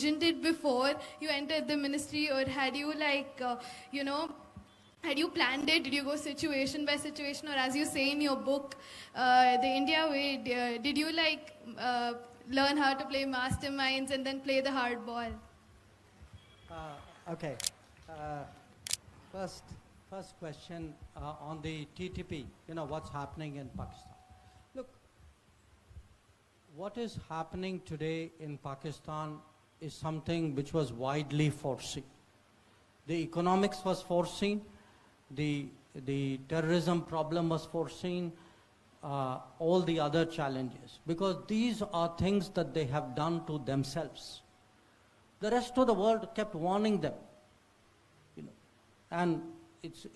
envisioned it before you entered the ministry, or had you had you planned it? Did you go situation by situation, or as you say in your book, The India Way, did you learn how to play masterminds and then play the hard ball? Okay. First question on the TTP, what's happening in Pakistan. Look, what is happening today in Pakistan is something which was widely foreseen. The economics was foreseen, the terrorism problem was foreseen, all the other challenges, because these are things that they have done to themselves. The rest of the world kept warning them, and it's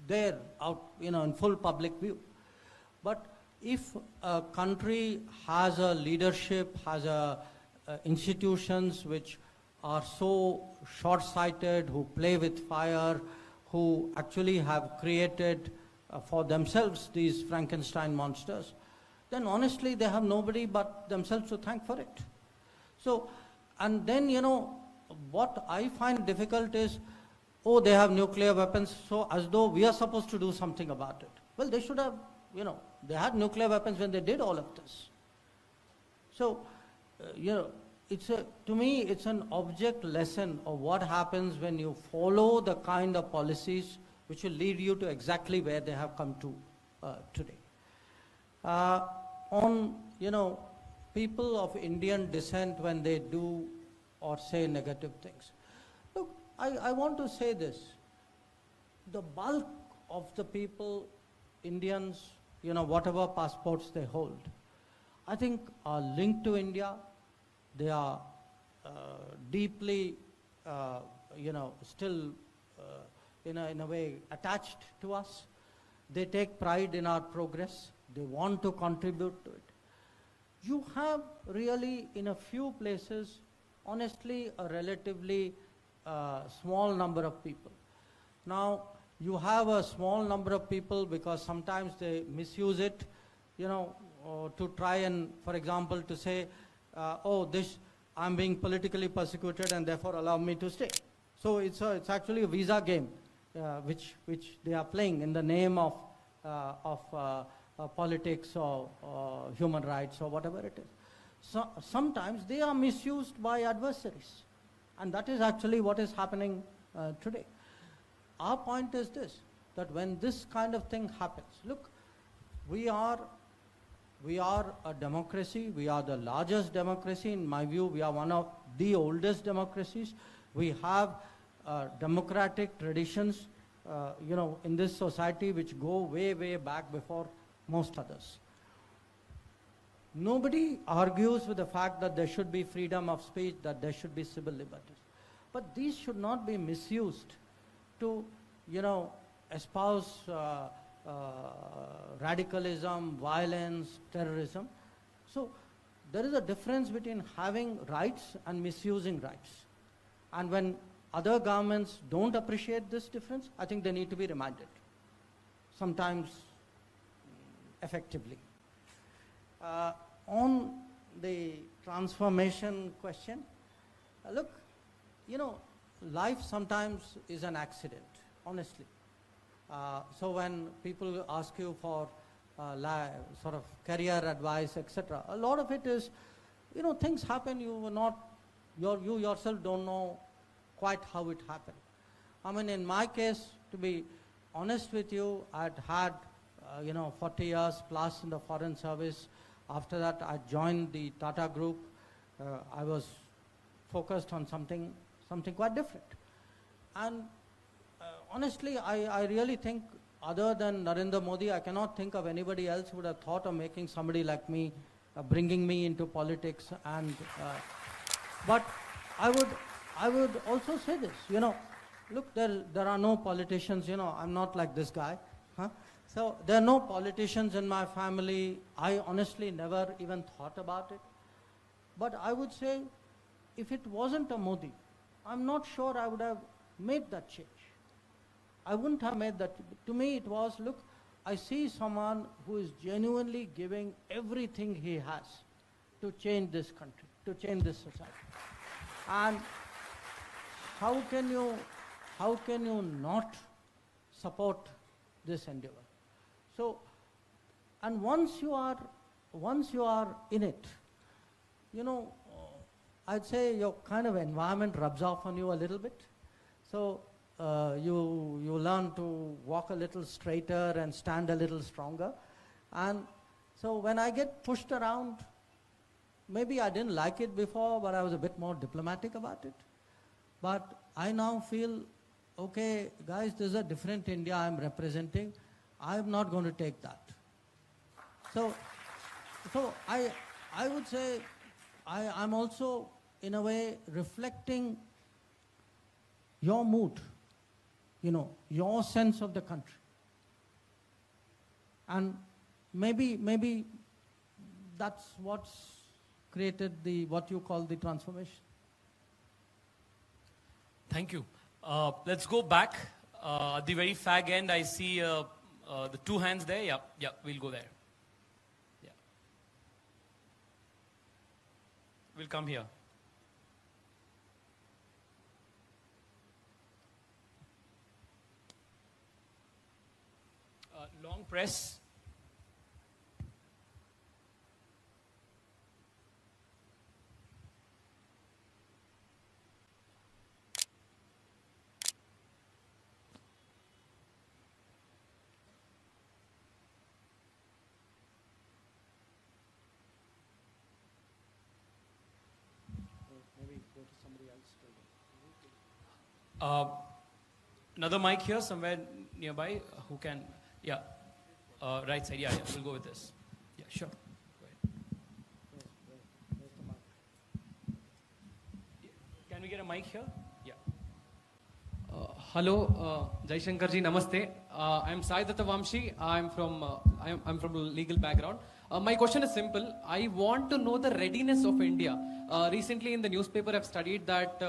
there out, in full public view. But if a country has a leadership, has institutions which are so short-sighted, who play with fire, who actually have created for themselves these Frankenstein monsters, then honestly they have nobody but themselves to thank for it. So, and then, what I find difficult is, oh, they have nuclear weapons, so as though we are supposed to do something about it. Well, they should have, they had nuclear weapons when they did all of this. So, to me, it's an object lesson of what happens when you follow the kind of policies which will lead you to exactly where they have come to today. On, people of Indian descent when they do or say negative things. Look, I want to say this. The bulk of the people, Indians, whatever passports they hold, I think are linked to India. They are deeply, still in a way attached to us. They take pride in our progress. They want to contribute to it. You have really, in a few places, honestly, a relatively small number of people. Now, you have a small number of people because sometimes they misuse it, to try and, for example, to say, I'm being politically persecuted and therefore allow me to stay. So it's actually a visa game, which they are playing in the name of politics or human rights or whatever it is. So sometimes they are misused by adversaries, and that is actually what is happening today. Our point is this, that when this kind of thing happens, look, we are a democracy. We are the largest democracy. In my view, we are one of the oldest democracies. We have democratic traditions, in this society which go way, way back before most others. Nobody argues with the fact that there should be freedom of speech, that there should be civil liberties. But these should not be misused to, espouse radicalism, violence, terrorism. So there is a difference between having rights and misusing rights. And when other governments don't appreciate this difference, I think they need to be reminded, sometimes effectively. On the transformation question, look, life sometimes is an accident, honestly. So when people ask you for sort of career advice, etc., a lot of it is, things happen, you yourself don't know quite how it happened. I mean, in my case, to be honest with you, I'd had 40 years plus in the foreign service. After that, I joined the Tata Group. I was focused on something quite different. And honestly, I really think, other than Narendra Modi, I cannot think of anybody else who would have thought of making somebody like me, bringing me into politics. And but I would also say this, look, there are no politicians, I'm not like this guy. So there are no politicians in my family. I honestly never even thought about it. But I would say, if it wasn't a Modi, I'm not sure I would have made that change. I wouldn't have made that. To me, it was, look, I see someone who is genuinely giving everything he has to change this country, to change this society. And how can you not support this endeavor? So, and once you are in it, you know, I'd say your kind of environment rubs off on you a little bit. So you learn to walk a little straighter and stand a little stronger. And so when I get pushed around, maybe I didn't like it before, but I was a bit more diplomatic about it. But I now feel, okay, guys, there's a different India I'm representing. I'm not going to take that. So I would say I'm also, in a way, reflecting your mood, you know, your sense of the country. And maybe that's what's created what you call the transformation. Thank you. Let's go back. At the very fag end, I see the two hands there. Yeah, we'll go there. Yeah. We'll come here. Long press. Maybe go to somebody else. Another mic here somewhere nearby. Who can? Yeah. Right side. Yeah. We'll go with this. Yeah, sure. Go ahead. Where's the mic? Can we get a mic here? Yeah. Hello, Jaishankar ji, namaste. I'm Sai Datta Vamshi. I'm from a legal background. My question is simple. I want to know the readiness of India. Recently in the newspaper, I've studied that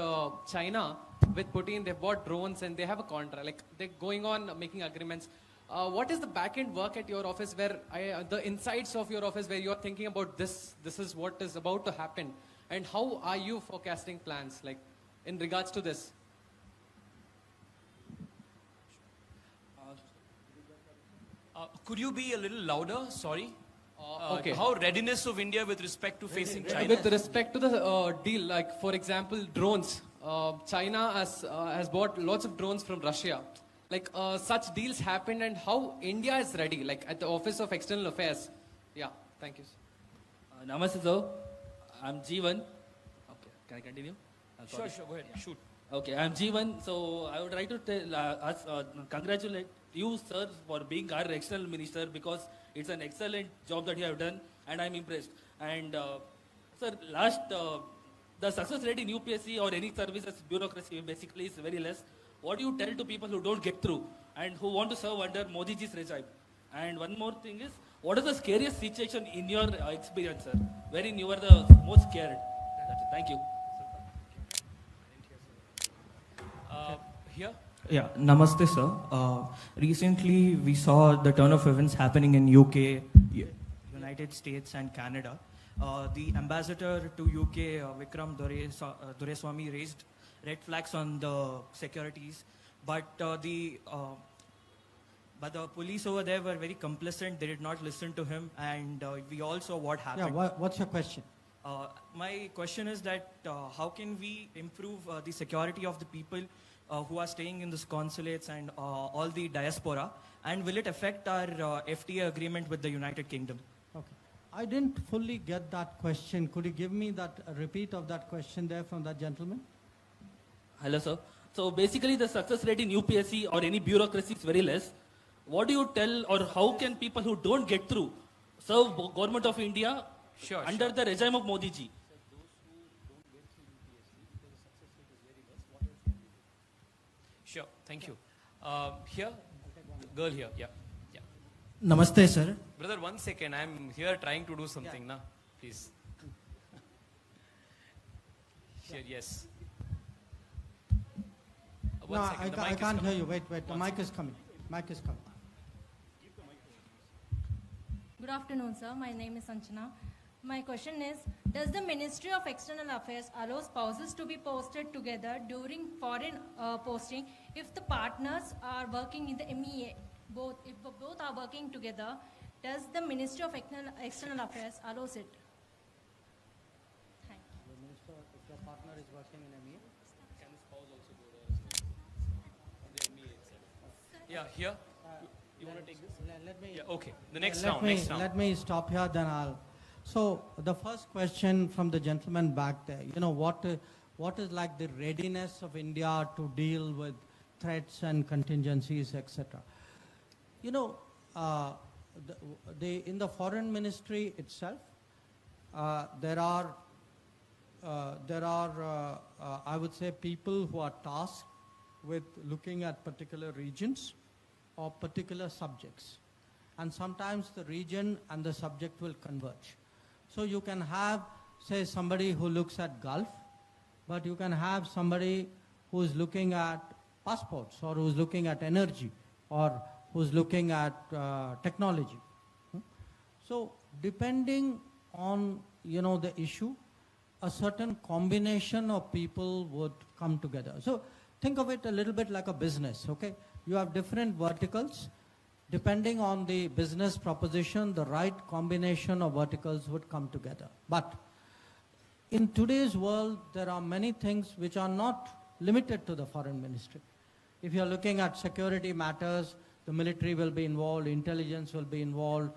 China, with Putin, they've bought drones and they have a contract. Like they're going on making agreements. What is the back-end work at your office where the insights of your office where you're thinking about this is what is about to happen, and how are you forecasting plans like in regards to this? Could you be a little louder? Sorry. Okay. How readiness of India with respect to facing China? With respect to the deal, like for example, drones. China has bought lots of drones from Russia. Like such deals happened, and how India is ready, like at the Office of External Affairs. Yeah, thank you. Namaste, sir. I'm Jeevan. Okay, can I continue? Sure, go ahead. Yeah. Shoot. Okay, I'm Jeevan. So I would like to congratulate you, sir, for being our external minister, because it's an excellent job that you have done, and I'm impressed. And sir, the success rate in UPSC or any services bureaucracy basically is very less. What do you tell to people who don't get through and who want to serve under Modi ji's regime? And one more thing is, what is the scariest situation in your experience, sir, wherein you were the most scared? That's it. Thank you. Here? Yeah, namaste, sir. Recently, we saw the turn of events happening in UK, United States, and Canada. The ambassador to UK, Vikram Doraiswamy, raised red flags on the securities, but the police over there were very complicit. They did not listen to him, and we all saw what happened. Yeah, what's your question? My question is that how can we improve the security of the people who are staying in these consulates and all the diaspora, and will it affect our FTA agreement with the United Kingdom? Okay. I didn't fully get that question. Could you give me that a repeat of that question there from that gentleman? Hello, sir. So basically, the success rate in UPSC or any bureaucracy is very less. What do you tell, or how can people who don't get through serve government of India under the regime of Modi ji? Sure, thank you. Here, girl here, yeah. Namaste, sir. Brother, 1 second, I'm here trying to do something, na? Please. Here, yes. No, I can't hear you. Wait. The mic is coming. Good afternoon, sir. My name is Sanchana. My question is, Does the Ministry of External Affairs allow spouses to be posted together during foreign posting if the partners are working in the MEA? If both are working together, does the Ministry of External Affairs allows it? Thank you. The minister, if your partner is working in MEA? Can the spouse also go there as well? On the MEA itself. Yeah, here. You want to take this? Let me. Yeah, okay. The next round. Next round. Let me stop here, then I'll. So the first question from the gentleman back there, you know, what is like the readiness of India to deal with threats and contingencies, etc. You know, in the foreign ministry itself, there are I would say people who are tasked with looking at particular regions or particular subjects, and sometimes the region and the subject will converge. So you can have, say, somebody who looks at Gulf, but you can have somebody who is looking at passports, or who is looking at energy, or who is looking at technology. So depending on, you know, the issue, a certain combination of people would come together. So think of it a little bit like a business, okay? You have different verticals. Depending on the business proposition, the right combination of verticals would come together. But in today's world, there are many things which are not limited to the foreign ministry. If you're looking at security matters, the military will be involved, intelligence will be involved,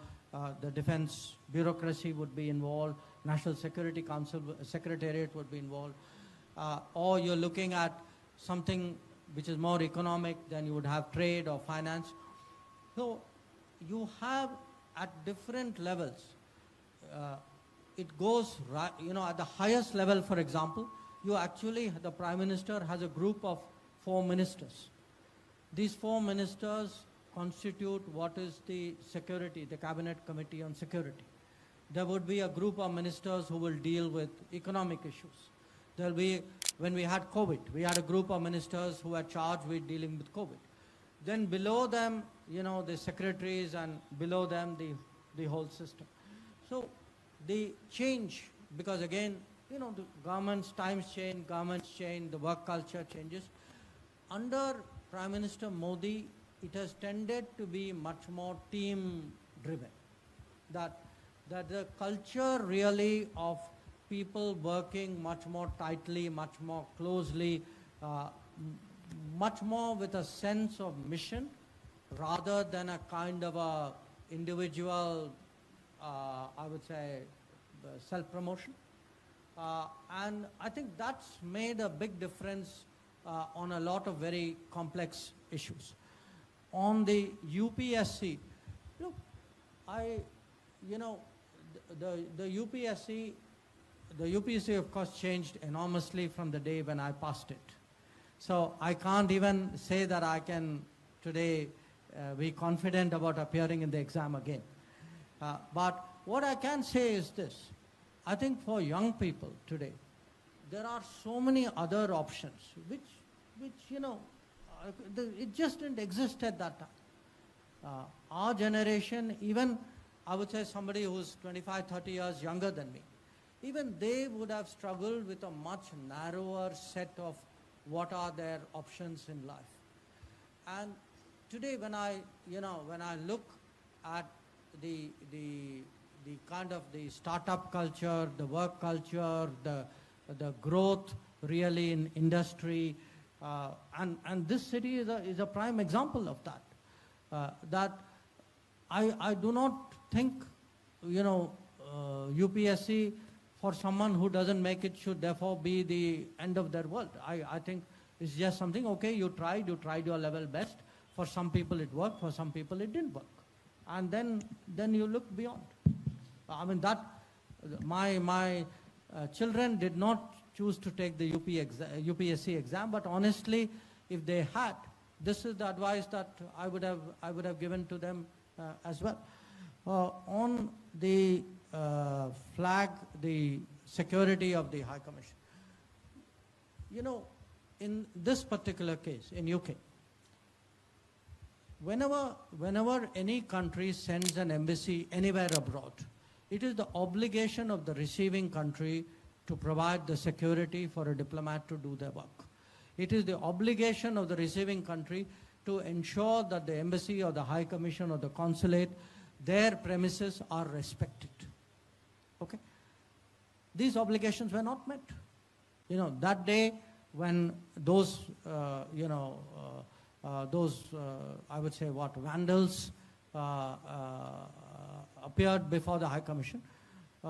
the defense bureaucracy would be involved, National Security Council Secretariat would be involved, or you're looking at something which is more economic, then you would have trade or finance. So you have at different levels, it goes, you know, at the highest level, for example, you actually, the Prime Minister has a group of 4 ministers. These 4 ministers constitute what is the security, the Cabinet Committee on Security. There would be a group of ministers who will deal with economic issues. There will be, when we had COVID, we had a group of ministers who were charged with dealing with COVID. Then below them, you know, the secretaries, and below them, the whole system. So the change, because again, you know, the government's times change, governments change, the work culture changes. Under Prime Minister Modi, it has tended to be much more team-driven. That the culture really of people working much more tightly, much more closely, much more with a sense of mission rather than a kind of a individual, I would say, self-promotion. And I think that's made a big difference on a lot of very complex issues. On the UPSC, look, the UPSC of course changed enormously from the day when I passed it. So I can't even say that I can today be confident about appearing in the exam again. But what I can say is this. I think for young people today, there are so many other options which you know, it just didn't exist at that time. Our generation, even I would say somebody who's 25, 30 years younger than me, even they would have struggled with a much narrower set of what are their options in life. And today when I look at the kind of the startup culture, the work culture, the growth really in industry, and this city is a prime example of that. That I do not think, you know, UPSC for someone who doesn't make it should therefore be the end of their world. I think it's just something, okay, you tried your level best. For some people it worked, for some people it didn't work. And then you look beyond. I mean, that my children did not choose to take the UPSC exam, but honestly, if they had, this is the advice that I would have given to them as well. On the flag, the security of the High Commission. You know, in this particular case, in UK, whenever any country sends an embassy anywhere abroad, It is the obligation of the receiving country to provide the security for a diplomat to do their work. It is the obligation of the receiving country to ensure that the embassy or the High Commission or the consulate, their premises are respected. Okay? These obligations were not met. You know, that day when those, I would say what, vandals appeared before the High Commission,